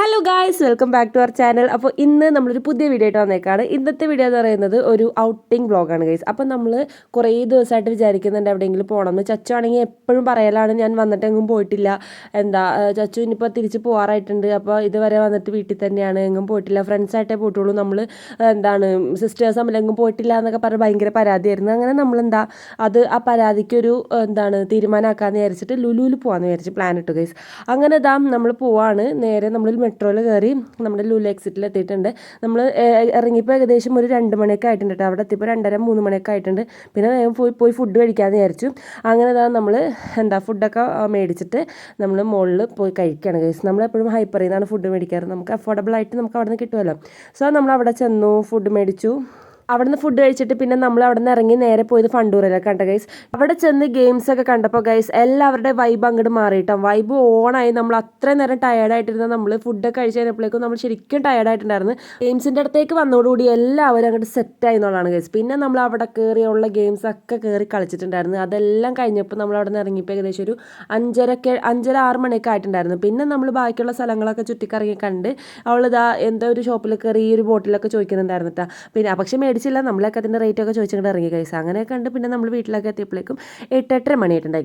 Hello guys, welcome back to our channel. അപ്പോൾ ഇന്ന് നമ്മളൊരു പുതിയ വീഡിയോ ആയിട്ട് വന്നേക്കാണ്. ഇന്നത്തെ വീഡിയോ എന്ന് പറയുന്നത് ഒരു ഔട്ടിംഗ് വ്ളോഗാണ് ഗൈസ്. അപ്പോൾ നമ്മൾ കുറേ ദിവസമായിട്ട് വിചാരിക്കുന്നുണ്ട് എവിടെയെങ്കിലും പോകണമെന്ന്. ചച്ചു ആണെങ്കിൽ എപ്പോഴും പറയലാണ് ഞാൻ വന്നിട്ടെങ്ങും പോയിട്ടില്ല, ചച്ചു ഇനിയിപ്പോൾ തിരിച്ച് പോകാറായിട്ടുണ്ട്, അപ്പോൾ ഇതുവരെ വന്നിട്ട് വീട്ടിൽ തന്നെയാണ്, എങ്ങും പോയിട്ടില്ല, ഫ്രണ്ട്സായിട്ടേ പോയിട്ടുള്ളൂ, നമ്മൾ സിസ്റ്റേഴ്സ് തമ്മിലെങ്ങും പോയിട്ടില്ല എന്നൊക്കെ പറഞ്ഞ് ഭയങ്കര പരാതിയായിരുന്നു. അങ്ങനെ ആ പരാതിക്കൊരു തീരുമാനമാക്കാമെന്ന് വിചാരിച്ചിട്ട് ലുലുവിൽ പോകാമെന്ന് വിചാരിച്ച് പ്ലാൻ ഇട്ടു ഗൈസ്. അങ്ങനെ നമ്മൾ പോവാണ്. നേരെ നമ്മൾ മെട്രോയിൽ കയറി നമ്മുടെ ലുലു എക്സിറ്റിൽ എത്തിയിട്ടുണ്ട്. നമ്മൾ ഇറങ്ങിയപ്പോൾ ഏകദേശം ഒരു 2 മണിയൊക്കെ ആയിട്ടുണ്ട് കേട്ടോ. അവിടെ എത്തിയപ്പോൾ 2:30-3 മണിയൊക്കെ ആയിട്ടുണ്ട്. പിന്നെ വേഗം പോയി ഫുഡ് കഴിക്കാമെന്ന് വിചാരിച്ചു. അങ്ങനെ നമ്മൾ ഫുഡൊക്കെ മേടിച്ചിട്ട് നമ്മൾ മുകളിൽ പോയി കഴിക്കുകയാണ് ഗൈസ്. നമ്മളെപ്പോഴും ഹൈപ്പറിൽ നിന്നാണ് ഫുഡ് മേടിക്കാറ്, നമുക്ക് അഫോർഡബിൾ ആയിട്ട് നമുക്ക് അവിടെ നിന്ന് കിട്ടുമല്ലോ. സോ നമ്മൾ അവിടെ ചെന്നു, ഫുഡ് മേടിച്ചു. അവിടെ നിന്ന് ഫുഡ് കഴിച്ചിട്ട് പിന്നെ നമ്മൾ അവിടെ നിന്ന് ഇറങ്ങി നേരെ പോയത് ഫണ്ടൂറിലൊക്കെ കണ്ട ഗൈസ്. അവിടെ ചെന്ന് ഗെയിംസ് ഒക്കെ കണ്ടപ്പോൾ ഗൈസ് എല്ലാവരുടെ വൈബ് അങ്ങോട്ട് മാറിയിട്ടോ. വൈബ് ഓണായി. നമ്മൾ അത്രയും നേരം ടയേർഡായിട്ടിരുന്ന നമ്മൾ ഫുഡൊക്കെ കഴിച്ച് കഴിഞ്ഞപ്പോഴേക്കും നമ്മൾ ശരിക്കും ടയേർഡായിട്ടുണ്ടായിരുന്നു. ഗെയിംസിൻ്റെ അടുത്തേക്ക് വന്നതോടുകൂടി എല്ലാവരും അങ്ങോട്ട് സെറ്റായി എന്നുള്ളതാണ് ഗൈസ്. പിന്നെ നമ്മൾ അവിടെ കയറിയുള്ള ഗെയിംസ് ഒക്കെ കയറി കളിച്ചിട്ടുണ്ടായിരുന്നു. അതെല്ലാം കഴിഞ്ഞപ്പോൾ നമ്മൾ അവിടെ നിന്ന് ഇറങ്ങിയപ്പോൾ ഏകദേശം ഒരു 5:30-6 മണിയൊക്കെ ആയിട്ടുണ്ടായിരുന്നു. പിന്നെ നമ്മൾ ബാക്കിയുള്ള സ്ഥലങ്ങളൊക്കെ ചുറ്റിക്കറങ്ങി കണ്ട് അവളിതാ എന്തോ ഒരു ഷോപ്പിൽ കയറി ഈ ഒരു ബോട്ടിലൊക്കെ ചോദിക്കുന്നുണ്ടായിരുന്നു കേട്ടോ. പിന്നെ പക്ഷേ മേടിച്ചില്ല, നമ്മളൊക്കെ അതിൻ്റെ റേറ്റൊക്കെ ചോദിച്ചിട്ട് ഇറങ്ങി ഗൈസ്. അങ്ങനെയൊക്കെ ഉണ്ട്. പിന്നെ നമ്മൾ വീട്ടിലൊക്കെ എത്തിയപ്പോഴേക്കും 8-8:30 മണിയായിട്ടുണ്ടായി.